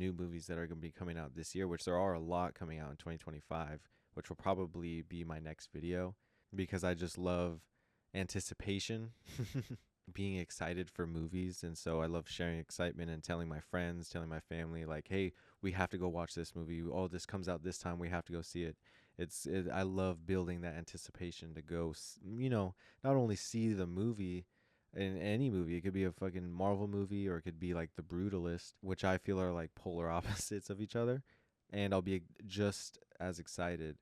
new movies that are going to be coming out this year, which there are a lot coming out in 2025, which will probably be my next video because I just love anticipation, being excited for movies. And so I love sharing excitement and telling my friends, telling my family, like, hey, we have to go watch this movie. Oh, this comes out this time. We have to go see it. I love building that anticipation to go, not only see the movie in any movie. It could be a fucking Marvel movie or it could be like The Brutalist, which I feel are like polar opposites of each other. And I'll be just as excited.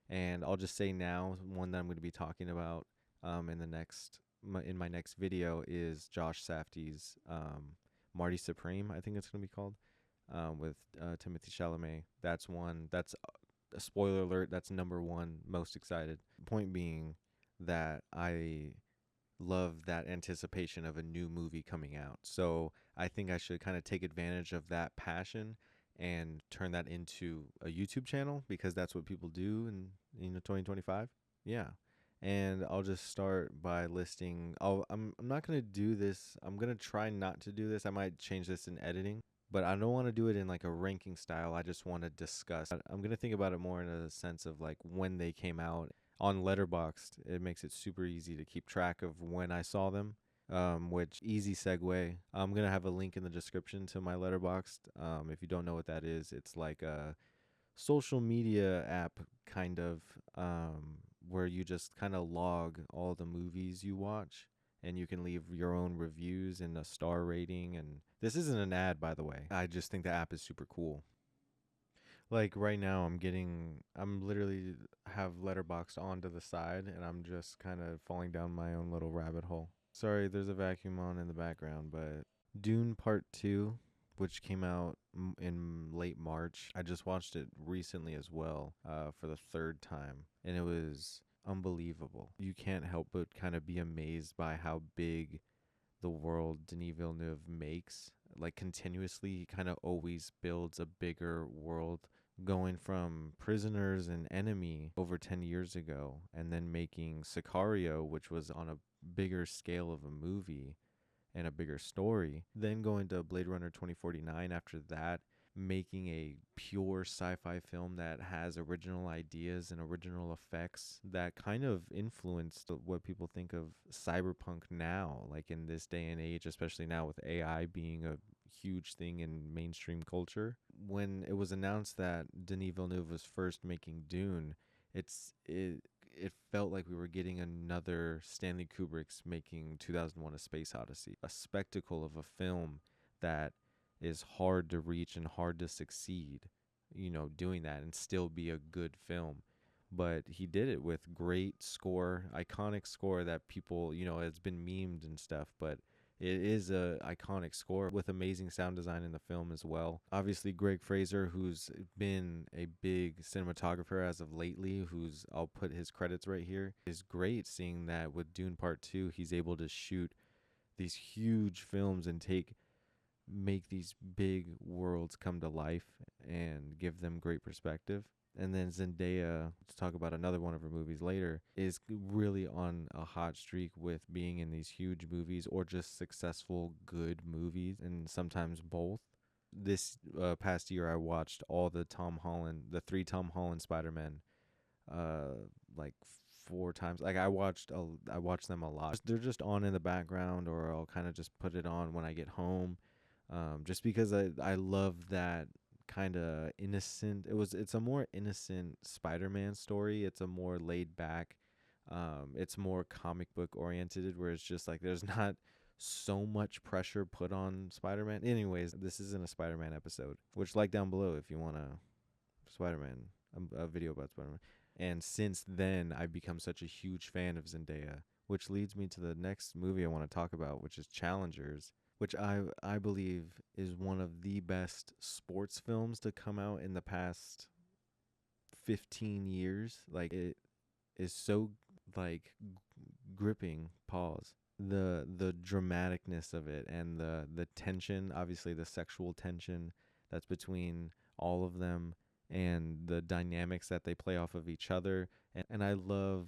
And I'll just say now, one that I'm going to be talking about in my next video is Josh Safdie's Marty Supreme, I think it's going to be called, with Timothy Chalamet. That's one. That's a spoiler alert. That's number one most excited. Point being that I love that anticipation of a new movie coming out. So I think I should kind of take advantage of that passion and turn that into a YouTube channel because that's what people do in 2025. Yeah. And I'll just start by listing. I'm not gonna do this. I'm gonna try not to do this. I might change this in editing, but I don't want to do it in like a ranking style. I just want to discuss. I'm gonna think about it more in a sense of like when they came out on Letterboxd. It makes it super easy to keep track of when I saw them. Which easy segue. I'm gonna have a link in the description to my Letterboxd. If you don't know what that is, it's like a social media app kind of, where you just kind of log all the movies you watch and you can leave your own reviews and a star rating. And this isn't an ad, by the way. I just think the app is super cool. Like right now, I'm literally have Letterboxd on to the side and I'm just kind of falling down my own little rabbit hole. Sorry, there's a vacuum on in the background, but Dune Part 2, which came out in late March. I just watched it recently as well, for the third time, and it was unbelievable. You can't help but kind of be amazed by how big the world Denis Villeneuve makes. Like continuously, he kind of always builds a bigger world, going from Prisoners and Enemy over 10 years ago, and then making Sicario, which was on a bigger scale of a movie and a bigger story. Then going to Blade Runner 2049 after that, making a pure sci-fi film that has original ideas and original effects that kind of influenced what people think of cyberpunk now, like in this day and age, especially now with AI being a huge thing in mainstream culture. When it was announced that Denis Villeneuve was first making Dune, it felt like we were getting another Stanley Kubrick's making 2001: A Space Odyssey, a spectacle of a film that is hard to reach and hard to succeed, doing that and still be a good film. But he did it with great score, iconic score that people, it's been memed and stuff, but it is a iconic score with amazing sound design in the film as well. Obviously, Greg Fraser, who's been a big cinematographer as of lately, I'll put his credits right here, is great seeing that with Dune Part 2, he's able to shoot these huge films and make these big worlds come to life and give them great perspective. And then Zendaya, to talk about another one of her movies later, is really on a hot streak with being in these huge movies or just successful, good movies, and sometimes both. This past year, I watched the three Tom Holland Spider-Man, like 4 times. Like I watched them a lot. They're just on in the background, or I'll kind of just put it on when I get home, just because I love that kind of innocent. It's a more innocent Spider-Man story. It's a more laid back. It's more comic book oriented, where it's just like there's not so much pressure put on Spider-Man. Anyways, this isn't a Spider-Man episode. Which, like, down below if you want Spider-Man a video about Spider-Man. And since then, I've become such a huge fan of Zendaya, which leads me to the next movie I want to talk about, which is Challengers, which I believe is one of the best sports films to come out in the past 15 years. Like, it is so like gripping. Pause. The dramaticness of it and the tension, obviously the sexual tension that's between all of them, and the dynamics that they play off of each other. And I love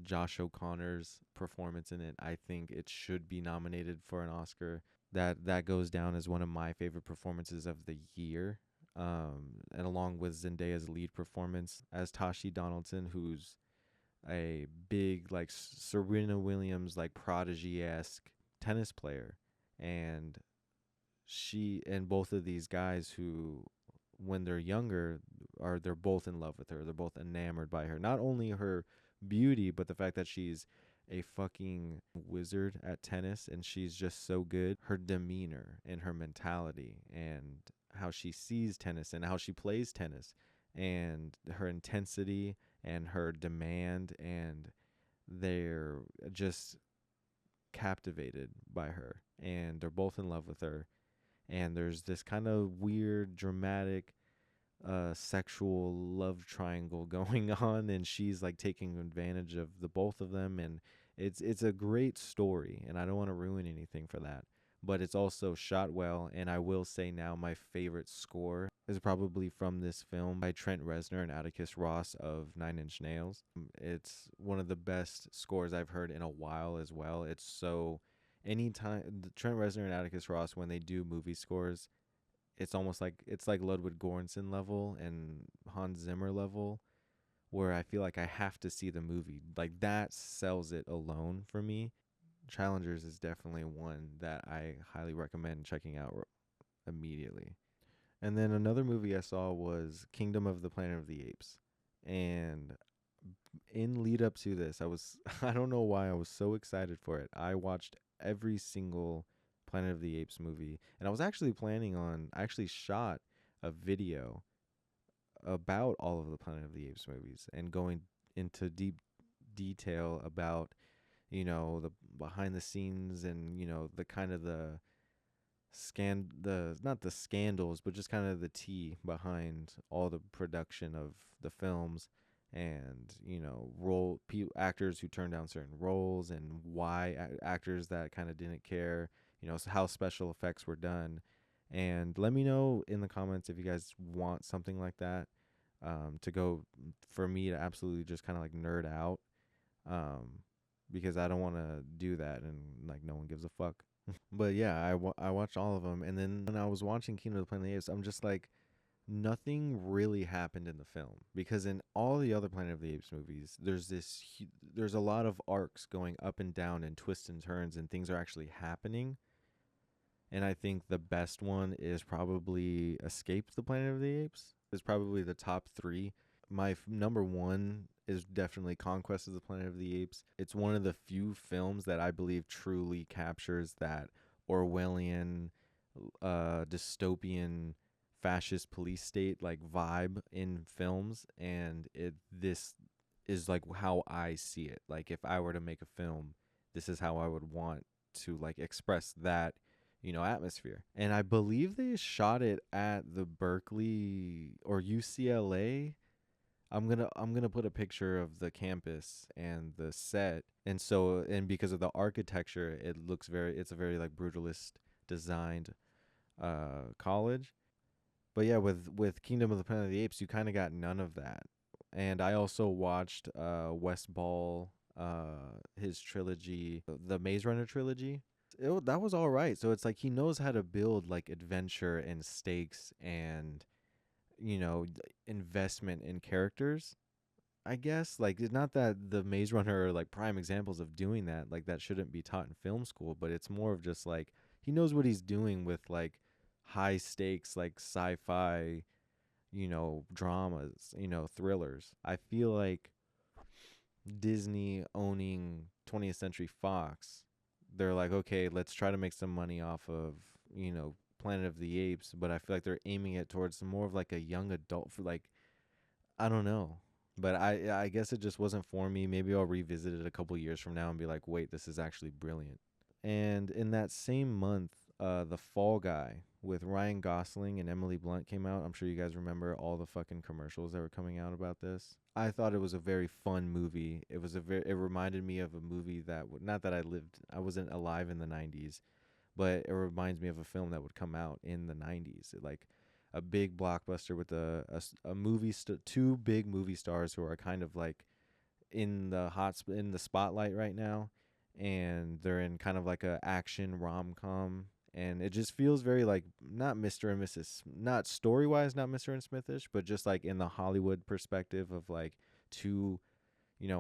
Josh O'Connor's performance in it. I think it should be nominated for an Oscar. that goes down as one of my favorite performances of the year. And along with Zendaya's lead performance as Tashi Donaldson, who's a big like Serena Williams like prodigy esque tennis player, and she and both of these guys who when they're younger they're both in love with her. They're both enamored by her. Not only her beauty, but the fact that she's a fucking wizard at tennis and she's just so good. Her demeanor and her mentality and how she sees tennis and how she plays tennis and her intensity and her demand, and they're just captivated by her and they're both in love with her. And there's this kind of weird dramatic sexual love triangle going on, and she's like taking advantage of the both of them, and it's a great story, and I don't want to ruin anything for that, but it's also shot well. And I will say now my favorite score is probably from this film by Trent Reznor and Atticus Ross of Nine Inch Nails. It's one of the best scores I've heard in a while as well. It's so anytime Trent Reznor and Atticus Ross, when they do movie scores, it's like Ludwig Göransson level and Hans Zimmer level, where I feel like I have to see the movie. Like that sells it alone for me. Challengers is definitely one that I highly recommend checking out immediately. And then another movie I saw was Kingdom of the Planet of the Apes. And in lead up to this, I was I don't know why I was so excited for it. I watched every single Planet of the Apes movie, and I was actually planning on I actually shot a video about all of the Planet of the Apes movies and going into deep detail about, the behind the scenes and, the kind of the not the scandals, but just kind of the tea behind all the production of the films, and actors who turned down certain roles, and why actors that kind of didn't care, so how special effects were done. And let me know in the comments if you guys want something like that, to go for me to absolutely just kind of like nerd out, um, because I don't want to do that and like no one gives a fuck. But yeah, I watched all of them, and then when I was watching Kingdom of the Planet of the Apes, I'm just like, nothing really happened in the film, because in all the other Planet of the Apes movies, there's a lot of arcs going up and down and twists and turns, and things are actually happening. And I think the best one is probably Escape the Planet of the Apes. Is probably the top three. My number one is definitely Conquest of the Planet of the Apes. It's one of the few films that I believe truly captures that Orwellian, dystopian, fascist police state like vibe in films, and this is like how I see it. Like if I were to make a film, this is how I would want to like express that, atmosphere. And I believe they shot it at the Berkeley or UCLA. I'm gonna put a picture of the campus and the set, and because of the architecture, it's a very like brutalist designed college. But yeah, with Kingdom of the Planet of the Apes, you kind of got none of that. And I also watched Wes Ball, his trilogy, the Maze Runner trilogy. That was all right. So it's like he knows how to build like adventure and stakes and, investment in characters. I guess like it's not that the Maze Runner are like prime examples of doing that. Like that shouldn't be taught in film school, but it's more of just like he knows what he's doing with like high stakes like sci-fi, dramas, thrillers. I feel like Disney owning 20th Century Fox, they're like, okay, let's try to make some money off of, Planet of the Apes, but I feel like they're aiming it towards more of like a young adult for like, I don't know. But I guess it just wasn't for me. Maybe I'll revisit it a couple years from now and be like, wait, this is actually brilliant. And in that same month, The Fall Guy with Ryan Gosling and Emily Blunt came out. I'm sure you guys remember all the fucking commercials that were coming out about this. I thought it was a very fun movie. It reminded me of a movie that not that I wasn't alive in the 90s, but it reminds me of a film that would come out in the 90s. Like a big blockbuster with two big movie stars who are kind of like in the spotlight right now, and they're in kind of like a action rom-com, and it just feels very like not Mr. and Mrs. not story wise, not Mr. and Smithish, but just like in the Hollywood perspective of like two,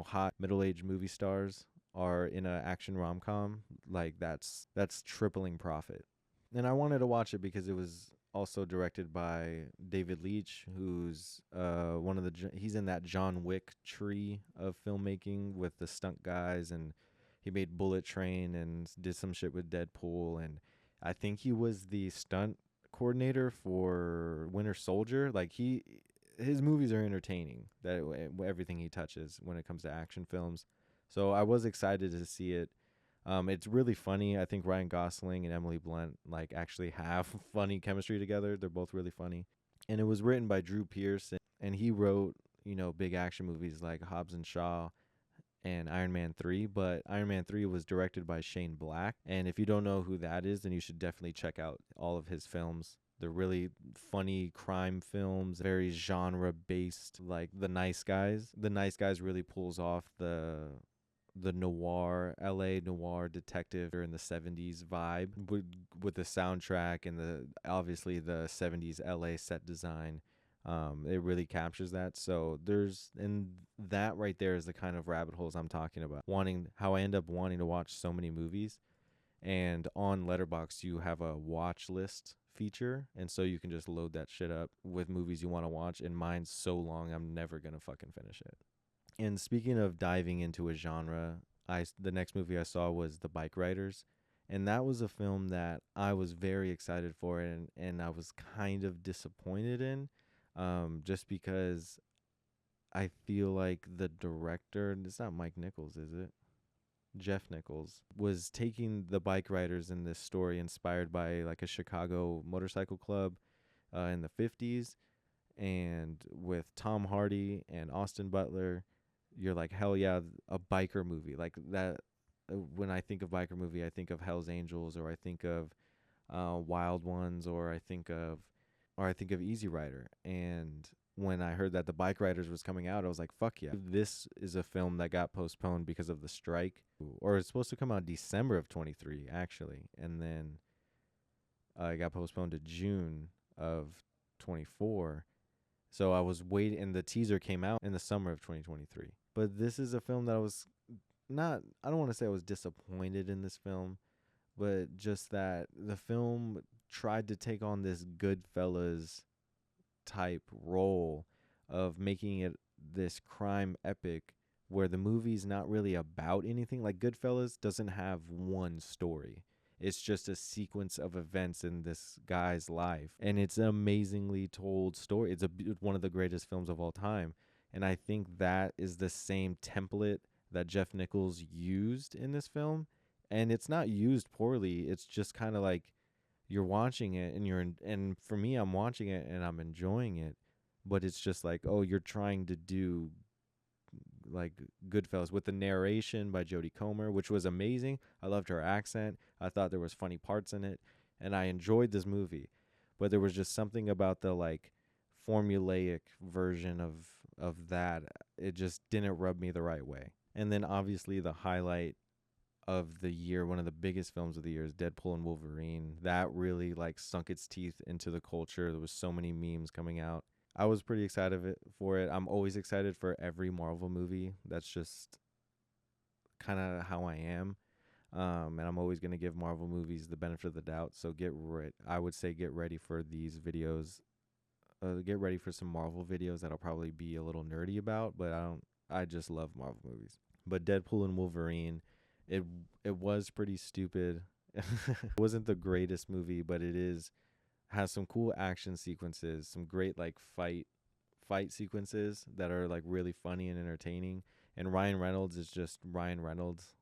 hot middle-aged movie stars are in a action rom-com, like that's tripling profit. And I wanted to watch it because it was also directed by David Leitch, who's one of he's in that John Wick tree of filmmaking with the stunt guys, and he made Bullet Train and did some shit with Deadpool, and I think he was the stunt coordinator for Winter Soldier. Like his movies are entertaining. Everything he touches when it comes to action films. So I was excited to see it. It's really funny. I think Ryan Gosling and Emily Blunt like actually have funny chemistry together. They're both really funny. And it was written by Drew Pearce, and he wrote, big action movies like Hobbs and Shaw and Iron Man 3, but Iron Man 3 was directed by Shane Black. And if you don't know who that is, then you should definitely check out all of his films. They're really funny crime films, very genre based, like The Nice Guys. The Nice Guys really pulls off the noir LA noir detective in the 70s vibe with the soundtrack and the obviously the 70s LA set design. It really captures that. So and that right there is the kind of rabbit holes I'm talking about. How I end up wanting to watch so many movies. And on Letterboxd you have a watch list feature, and so you can just load that shit up with movies you want to watch, and mine's so long I'm never gonna fucking finish it. And speaking of diving into a genre, the next movie I saw was The Bike Riders, and that was a film that I was very excited for, and I was kind of disappointed in, just because I feel like the director, it's not Mike Nichols, is it? Jeff Nichols was taking the bike riders in this story inspired by like a Chicago motorcycle club in the 50s, and with Tom Hardy and Austin Butler, you're like, hell yeah, a biker movie like that. When I think of biker movie, I think of Hell's Angels, or I think of Wild Ones, or I think of Easy Rider. And when I heard that The Bike Riders was coming out, I was like, fuck yeah. This is a film that got postponed because of the strike, or it's supposed to come out December of 23 actually, and then it got postponed to June of 24. So I was waiting, and the teaser came out in the summer of 2023. But this is a film that I don't want to say I was disappointed in this film, but just that the film tried to take on this Goodfellas type role of making it this crime epic where the movie's not really about anything. Like Goodfellas doesn't have one story. It's just a sequence of events in this guy's life, and it's an amazingly told story. It's one of the greatest films of all time, and I think that is the same template that Jeff Nichols used in this film, and it's not used poorly. It's just kind of like you're watching it and for me, I'm watching it and I'm enjoying it, but it's just like, oh, you're trying to do like Goodfellas with the narration by Jodie Comer, which was amazing. I loved her accent. I thought there was funny parts in it, and I enjoyed this movie. But there was just something about the like formulaic version of that. It just didn't rub me the right way. And then obviously the highlight of the year, one of the biggest films of the year, is Deadpool and Wolverine. That really like sunk its teeth into the culture. There was so many memes coming out. I was pretty excited for it. I'm always excited for every Marvel movie. That's just kind of how I am. And I'm always going to give Marvel movies the benefit of the doubt. So I would say get ready for these videos. Get ready for some Marvel videos that I'll probably be a little nerdy about, but I just love Marvel movies. But Deadpool and Wolverine, it was pretty stupid. It wasn't the greatest movie, but has some cool action sequences, some great like fight sequences that are like really funny and entertaining. And Ryan Reynolds is just Ryan Reynolds.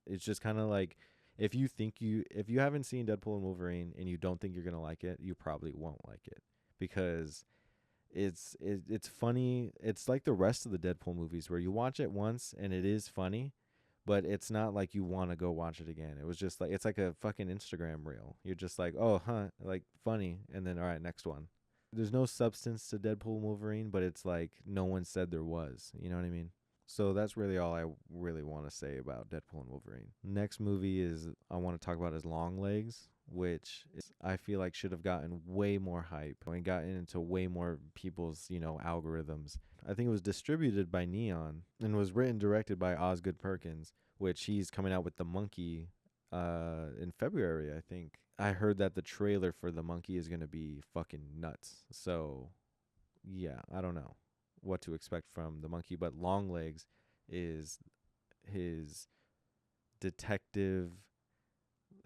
It's just kind of like if you haven't seen Deadpool and Wolverine and you don't think you're gonna like it, you probably won't like it, because it's funny. It's like the rest of the Deadpool movies where you watch it once and it is funny, but it's not like you want to go watch it again. It was just like, it's like a fucking Instagram reel. You're just like, oh, huh, like funny, and then all right, next one. There's no substance to Deadpool and Wolverine, but it's like no one said there was. You know what I mean? So that's really all I really want to say about Deadpool and Wolverine. Next movie is I want to talk about is Longlegs, which I feel like should have gotten way more hype and gotten into way more people's, algorithms. I think it was distributed by Neon and was written directed by Osgood Perkins, which he's coming out with The Monkey in February, I think. I heard that the trailer for The Monkey is going to be fucking nuts. So, yeah, I don't know what to expect from The Monkey, but Longlegs is his detective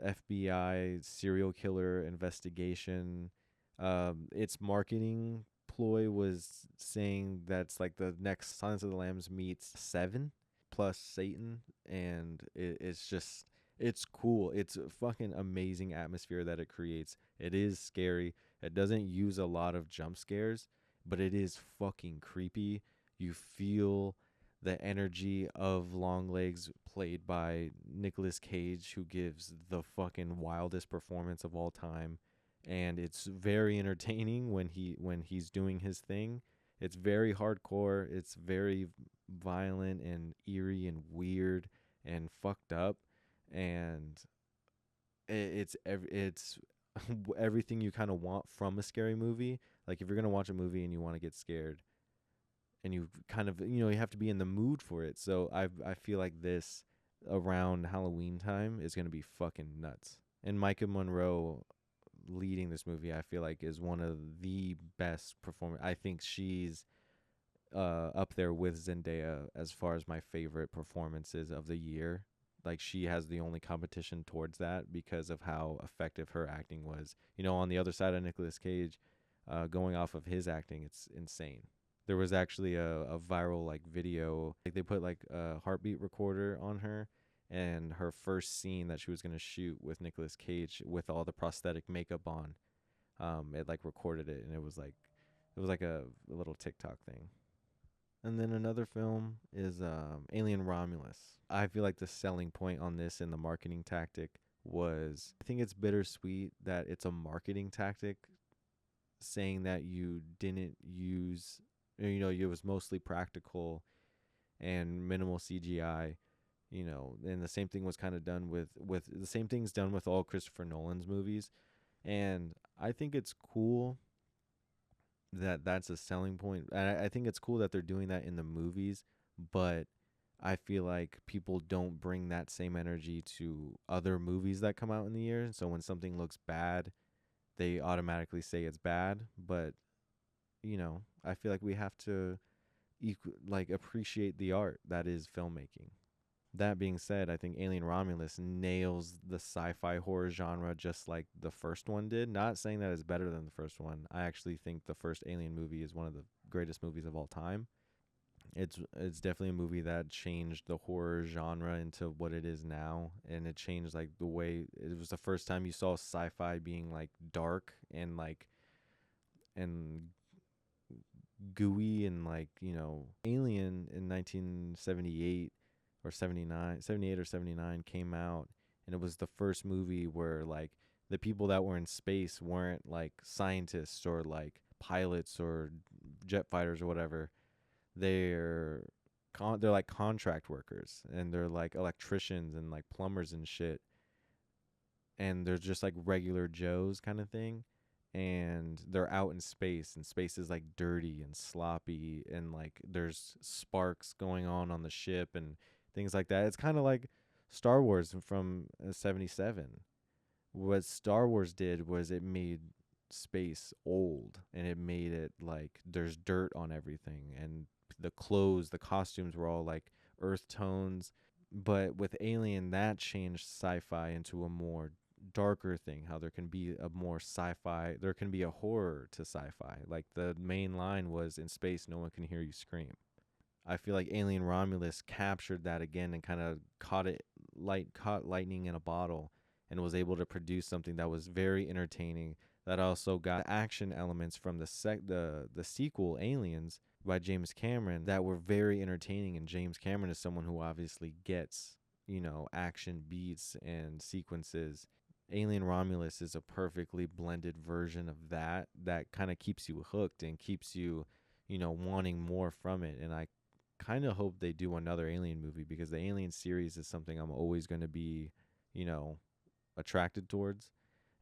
FBI serial killer investigation. Its marketing ploy was saying that's like the next Silence of the Lambs meets Seven plus Satan, and it's cool. It's a fucking amazing atmosphere that it creates. It is scary. It doesn't use a lot of jump scares, but it is fucking creepy. You feel the energy of Longlegs, played by Nicolas Cage, who gives the fucking wildest performance of all time, and it's very entertaining when he's doing his thing. It's very hardcore. It's very violent and eerie and weird and fucked up, and it's everything you kind of want from a scary movie. Like if you're gonna watch a movie and you want to get scared, and you kind of you have to be in the mood for it. So I feel like this around Halloween time is gonna be fucking nuts. And Micah Monroe leading this movie, I feel like, is one of the best performers. I think she's up there with Zendaya as far as my favorite performances of the year. Like she has the only competition towards that because of how effective her acting was. On the other side of Nicolas Cage, going off of his acting, it's insane. There was actually a viral like video. Like they put like a heartbeat recorder on her, and her first scene that she was gonna shoot with Nicolas Cage with all the prosthetic makeup on, it like recorded it, and it was like a little TikTok thing. And then another film is Alien Romulus. I feel like the selling point on this and the marketing tactic was, I think it's bittersweet that it's a marketing tactic saying that you didn't use, it was mostly practical and minimal CGI, and the same thing was kind of done with the same thing's done with all Christopher Nolan's movies. And I think it's cool that that's a selling point. And I think it's cool that they're doing that in the movies, but I feel like people don't bring that same energy to other movies that come out in the year. So when something looks bad, they automatically say it's bad. But I feel like we have to appreciate the art that is filmmaking. That being said, I think Alien Romulus nails the sci-fi horror genre just like the first one did. Not saying that it's better than the first one. I actually think the first Alien movie is one of the greatest movies of all time. It's definitely a movie that changed the horror genre into what it is now, and it changed like the way it was the first time you saw sci-fi being like dark and and gooey and Alien in 1978 or 79, 78 or 79 came out, and it was the first movie where like the people that were in space weren't like scientists or like pilots or jet fighters or whatever. They're they're like contract workers, and they're like electricians and like plumbers and shit, and they're just like regular Joes kind of thing. And they're out in space, and space is like dirty and sloppy, and like there's sparks going on the ship and things like that. It's kind of like Star Wars from 77. What Star Wars did was it made space old, and it made it like there's dirt on everything, and the clothes, the costumes were all like earth tones. But with Alien, that changed sci-fi into a more darker thing, how there can be a more sci-fi, there can be a horror to sci-fi. Like the main line was, in space no one can hear you scream. I feel like Alien Romulus captured that again and kind of caught lightning in a bottle, and was able to produce something that was very entertaining, that also got action elements from the sequel Aliens by James Cameron that were very entertaining. And James Cameron is someone who obviously gets, action beats and sequences. Alien Romulus is a perfectly blended version of that kind of keeps you hooked and keeps you, wanting more from it. And kind of hope they do another Alien movie, because the Alien series is something I'm always going to be, you know, attracted towards.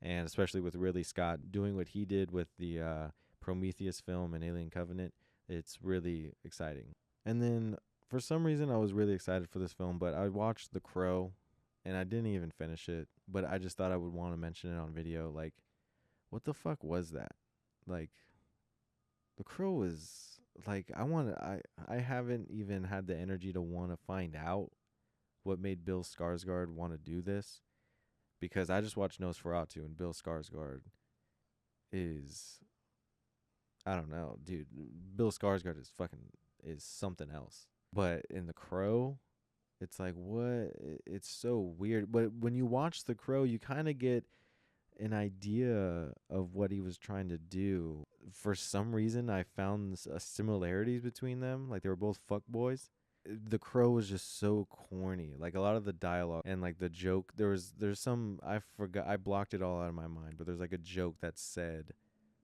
And especially with Ridley Scott doing what he did with the Prometheus film and Alien Covenant, it's really exciting. And then for some reason, I was really excited for this film, but I watched The Crow and I didn't even finish it. But I just thought I would want to mention it on video. Like, what the fuck was that? Like, The Crow was like, I haven't even had the energy to want to find out what made Bill Skarsgård want to do this, because I just watched Nosferatu and Bill Skarsgård is, I don't know, dude. Bill Skarsgård is something else. But in The Crow, it's like, what? It's so weird. But when you watch The Crow, you kind of get an idea of what he was trying to do. For some reason, I found similarities between them. Like, they were both fuck boys. The Crow was just so corny. Like, a lot of the dialogue and like the joke, there's some, I forgot, I blocked it all out of my mind, but there's like a joke that's said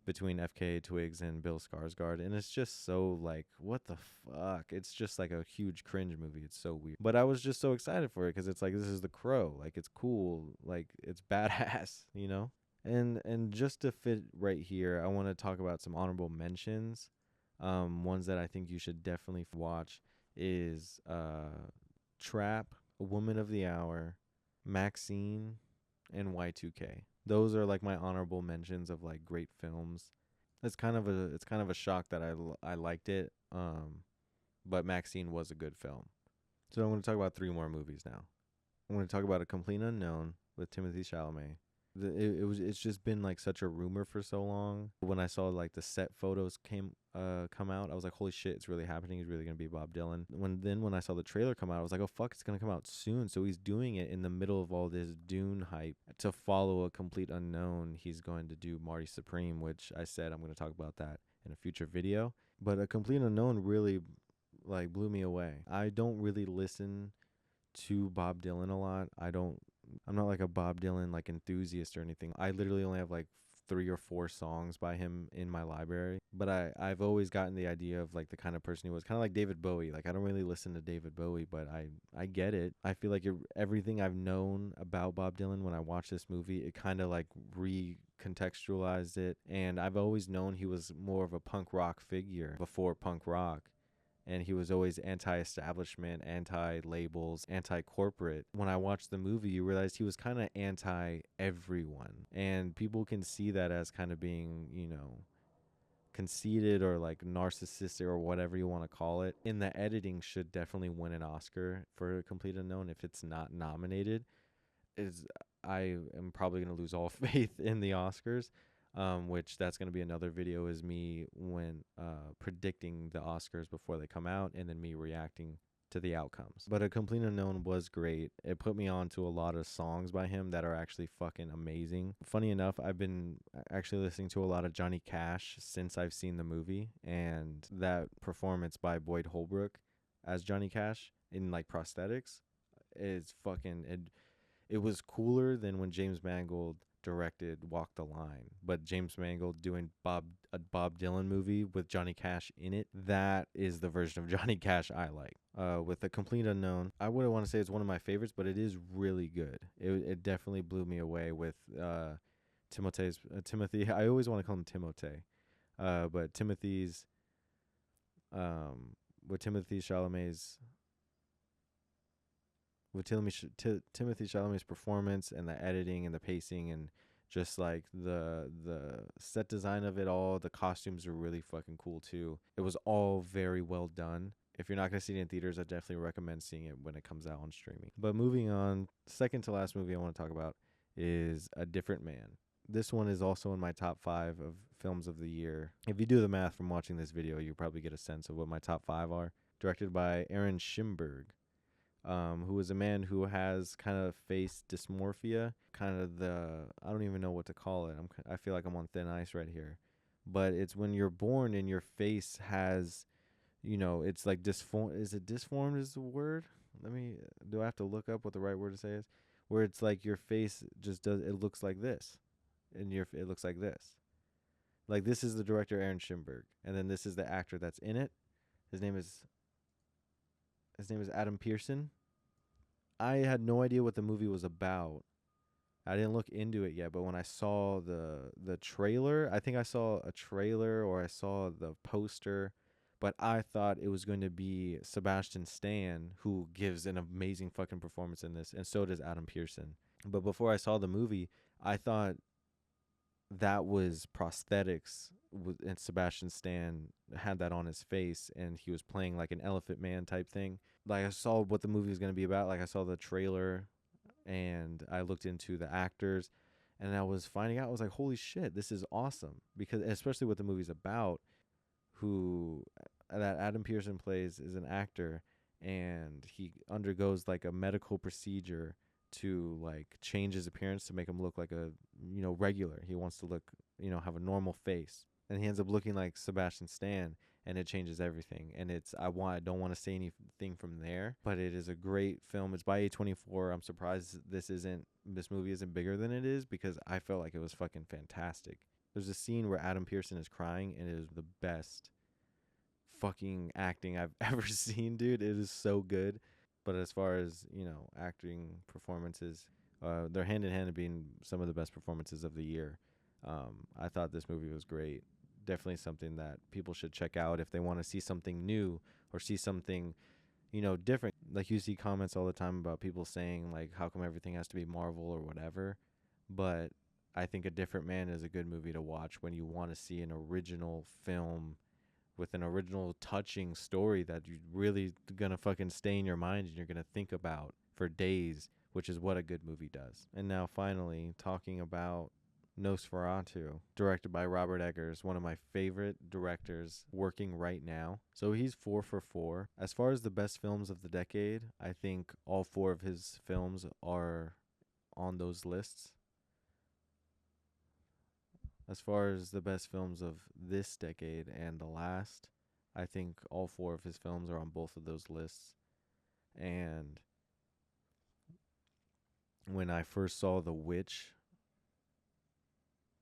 between FKA Twigs and Bill Skarsgård, and it's just so like, what the fuck? It's just like a huge cringe movie. It's so weird. But I was just so excited for it because it's like, this is The Crow. Like, it's cool. Like, it's badass, you know? And just to fit right here, I want to talk about some honorable mentions. Ones that I think you should definitely watch is Trap, A Woman of the Hour, Maxine, and Y2K. Those are like my honorable mentions of like great films. It's kind of a shock that I liked it. But Maxine was a good film. So I'm going to talk about 3 more movies now. I'm going to talk about A Complete Unknown with Timothy Chalamet. It's just been like such a rumor for so long. When I saw like the set photos come out, I was like, holy shit, it's really happening. He's really gonna be Bob Dylan. When I saw the trailer come out, I was like, oh fuck, it's gonna come out soon. So he's doing it in the middle of all this Dune hype to follow A Complete Unknown. He's going to do Marty Supreme, which I said I'm gonna talk about that in a future video. But A Complete Unknown really like blew me away. I don't really listen to Bob Dylan a lot. I'm not like a Bob Dylan like enthusiast or anything. I literally only have like 3 or 4 songs by him in my library. But I've always gotten the idea of like the kind of person he was, kind of like David Bowie. Like, I don't really listen to David Bowie, but I get it. I feel like everything I've known about Bob Dylan when I watched this movie, it kind of like recontextualized it. And I've always known he was more of a punk rock figure before punk rock. And he was always anti-establishment, anti-labels, anti-corporate. When I watched the movie, you realize he was kind of anti-everyone. And people can see that as kind of being, you know, conceited or like narcissistic or whatever you want to call it. In the editing should definitely win an Oscar for A Complete Unknown. If it's not nominated, I am probably going to lose all faith in the Oscars. Which that's going to be another video, is me when predicting the Oscars before they come out, and then me reacting to the outcomes. But A Complete Unknown was great. It put me on to a lot of songs by him that are actually fucking amazing. Funny enough, I've been actually listening to a lot of Johnny Cash since I've seen the movie, and that performance by Boyd Holbrook as Johnny Cash in like prosthetics is fucking it was cooler than when James Mangold directed Walk the Line. But James Mangold doing a Bob Dylan movie with Johnny Cash in it, that is the version of Johnny Cash I like. With A Complete Unknown, I wouldn't want to say it's one of my favorites, but it is really good. It definitely blew me away with Timothy. I always want to call him Timothée. But Timothy's with Timothy Chalamet's with Timothy Chalamet's performance and the editing and the pacing and just like the set design of it all, the costumes are really fucking cool too. It was all very well done. If you're not going to see it in theaters, I definitely recommend seeing it when it comes out on streaming. But moving on, second to last movie I want to talk about is A Different Man. This one is also in my top 5 of films of the year. If you do the math from watching this video, you probably get a sense of what my top 5 are. Directed by Aaron Schimberg, who is a man who has kind of face dysmorphia, kind of I don't even know what to call it. I feel like I'm on thin ice right here. But it's when you're born and your face has, you know, it's like disformed. Is it disformed is the word? Do I have to look up what the right word to say is? Where it's like your face just it looks like this. And it looks like this. Like, this is the director, Aaron Schimberg. And then this is the actor that's in it. His name is His name is Adam Pearson. I had no idea what the movie was about. I didn't look into it yet, but when I saw the trailer, I think I saw a trailer or I saw the poster, but I thought it was going to be Sebastian Stan, who gives an amazing fucking performance in this, and so does Adam Pearson. But before I saw the movie, I thought that was prosthetics and Sebastian Stan had that on his face and he was playing like an Elephant Man type thing. Like I saw what the movie was going to be about, like I saw the trailer and I looked into the actors and I was finding out, I was like, holy shit, this is awesome. Because especially what the movie's about, who that Adam Pearson plays is an actor and he undergoes like a medical procedure to like change his appearance to make him look like a regular. He wants to look, have a normal face. And he ends up looking like Sebastian Stan and it changes everything. And I don't want to say anything from there, but it is a great film. It's by A24. I'm surprised this movie isn't bigger than it is because I felt like it was fucking fantastic. There's a scene where Adam Pearson is crying and it is the best fucking acting I've ever seen, dude. It is so good. But as far as, acting performances, they're hand in hand in being some of the best performances of the year. I thought this movie was great. Definitely something that people should check out if they want to see something new or see something, different. Like you see comments all the time about people saying like, how come everything has to be Marvel or whatever? But I think A Different Man is a good movie to watch when you want to see an original film with an original touching story that you really gonna fucking stay in your mind and you're gonna think about for days, which is what a good movie does. And now finally talking about Nosferatu, directed by Robert Eggers, one of my favorite directors working right now. So he's 4 for 4. As far as the best films of the decade, I think all 4 of his films are on those lists. As far as the best films of this decade and the last, I think all 4 of his films are on both of those lists. And when I first saw The Witch,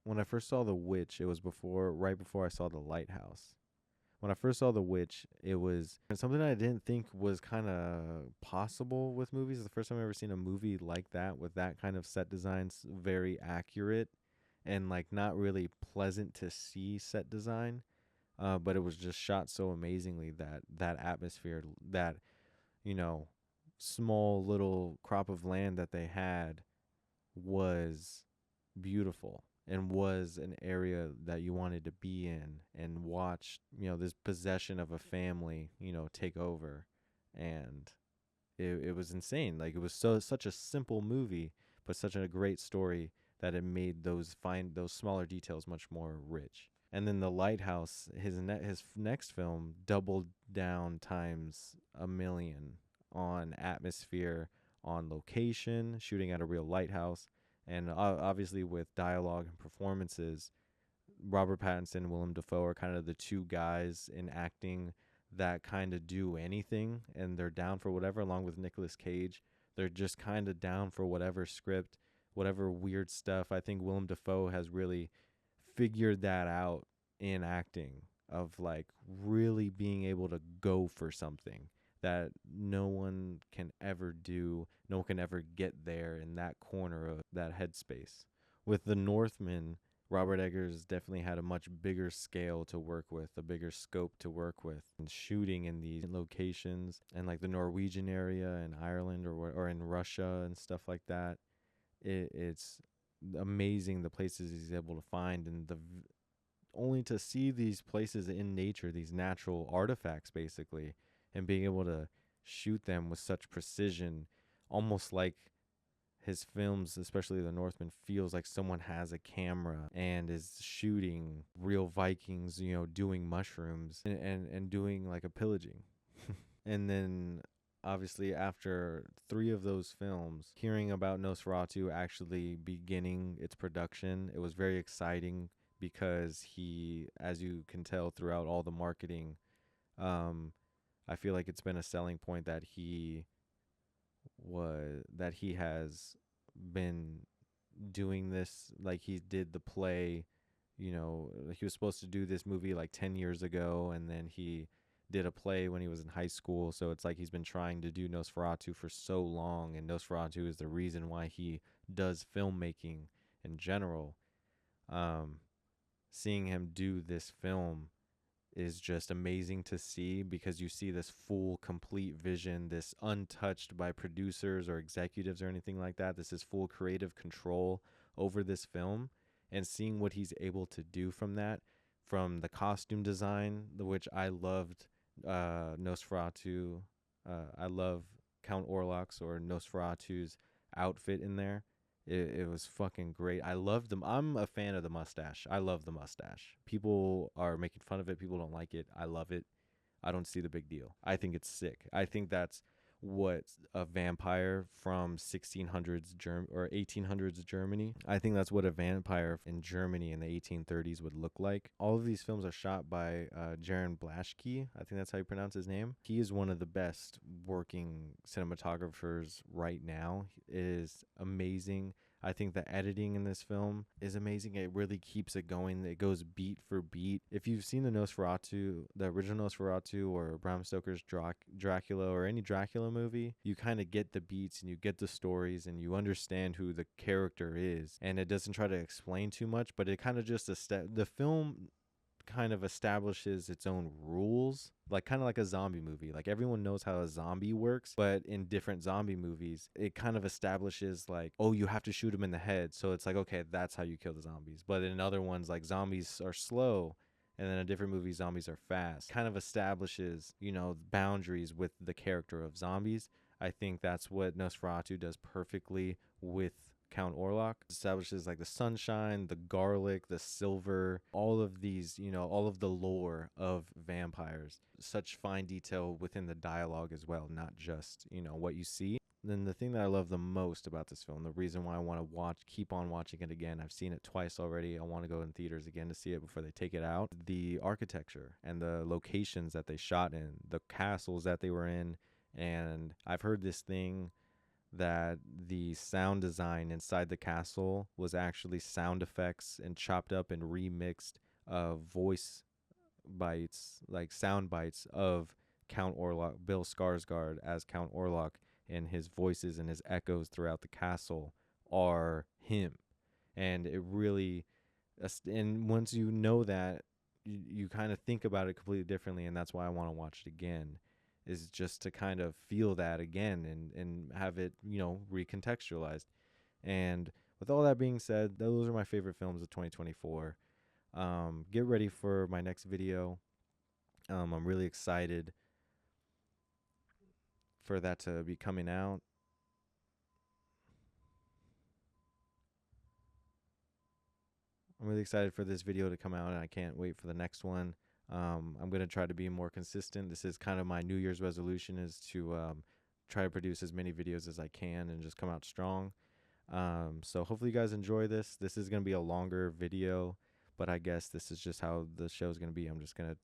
it was right before I saw The Lighthouse. When I first saw The Witch, it was something I didn't think was kind of possible with movies. It's the first time I've ever seen a movie like that with that kind of set designs, very accurate and like not really pleasant to see set design. But it was just shot so amazingly that atmosphere, that, small little crop of land that they had was beautiful and was an area that you wanted to be in and watch, this possession of a family, take over. And it was insane. Like it was such a simple movie, but such a great story that it made those smaller details much more rich. And then The Lighthouse, his next film, doubled down times a million on atmosphere, on location, shooting at a real lighthouse, and obviously with dialogue and performances. Robert Pattinson and Willem Dafoe are kind of the two guys in acting that kind of do anything, and they're down for whatever, along with Nicolas Cage. They're just kind of down for whatever script, whatever weird stuff. I think Willem Dafoe has really figured that out in acting, of like really being able to go for something that no one can ever do. No one can ever get there in that corner of that headspace. With The Northman, Robert Eggers definitely had a much bigger scale to work with, a bigger scope to work with, and shooting in these locations and like the Norwegian area in Ireland or in Russia and stuff like that. It's amazing the places he's able to find, and only to see these places in nature, these natural artifacts basically, and being able to shoot them with such precision, almost like his films, especially The Northman, feels like someone has a camera and is shooting real Vikings, doing mushrooms and doing like a pillaging. And then obviously after 3 of those films, hearing about Nosferatu actually beginning its production, it was very exciting because he, as you can tell throughout all the marketing, I feel like it's been a selling point that he has been doing this. Like he did the play, he was supposed to do this movie like 10 years ago, and then he did a play when he was in high school. So it's like he's been trying to do Nosferatu for so long, and Nosferatu is the reason why he does filmmaking in general. Um, Seeing him do this film is just amazing to see, because you see this full, complete vision, this untouched by producers or executives or anything like that. This is full creative control over this film, and seeing what he's able to do from that, from the costume design, which I loved. Nosferatu, I love Count Orlok's or Nosferatu's outfit in there. It was fucking great. I love them. I'm a fan of the mustache. I love the mustache. People are making fun of it. People don't like it. I love it. I don't see the big deal. I think it's sick. I think that's what a vampire from 1600s or 1800s Germany. I think that's what a vampire in Germany in the 1830s would look like. All of these films are shot by Jaron Blaschke. I think that's how you pronounce his name. He is one of the best working cinematographers right now. It is amazing. I think the editing in this film is amazing. It really keeps it going. It goes beat for beat. If you've seen the Nosferatu, the original Nosferatu, or Bram Stoker's Dracula, or any Dracula movie, you kind of get the beats and you get the stories and you understand who the character is. And it doesn't try to explain too much, but it kind of just the film kind of establishes its own rules, like kind of like a zombie movie. Like everyone knows how a zombie works, but in different zombie movies it kind of establishes like, oh, you have to shoot them in the head, so it's like, okay, that's how you kill the zombies. But in other ones, like, zombies are slow, and then in a different movie zombies are fast. Kind of establishes, you know, boundaries with the character of zombies. I think that's what Nosferatu does perfectly with Count Orlok. Establishes like the sunshine, the garlic, the silver, all of these, you know, all of the lore of vampires. Such fine detail within the dialogue as well, not just, you know, what you see. Then the thing that I love the most about this film, the reason why I want to keep on watching it again, I've seen it twice already. I want to go in theaters again to see it before they take it out. The architecture and the locations that they shot in, the castles that they were in. And I've heard this thing that the sound design inside the castle was actually sound effects and chopped up and remixed voice bites, like sound bites of Count Orlok, Bill Skarsgård as Count Orlok, and his voices and his echoes throughout the castle are him. And it really, and once you know that, you kind of think about it completely differently, and that's why I want to watch it again, is just to kind of feel that again and have it, you know, recontextualized. And with all that being said, those are my favorite films of 2024. Get ready for my next video. I'm really excited for that to be coming out. I'm really excited for this video to come out, and I can't wait for the next one. I'm going to try to be more consistent. This is kind of my New Year's resolution, is to try to produce as many videos as I can and just come out strong. So hopefully you guys enjoy this. This is going to be a longer video, but I guess this is just how the show is going to be. I'm just going to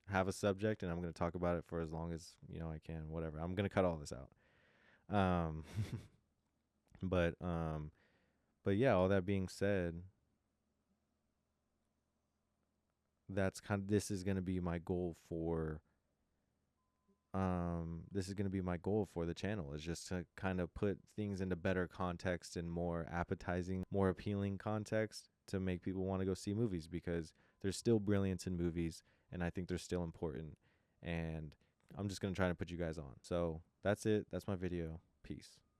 have a subject and I'm going to talk about it for as long as, you know, I can, whatever. I'm going to cut all this out. But yeah, all that being said, that's kind of, this is going to be my goal for the channel, is just to kind of put things into better context and more appetizing, more appealing context to make people want to go see movies, because there's still brilliance in movies and I think they're still important, and I'm just going to try to put you guys on. So that's it. That's my video. Peace.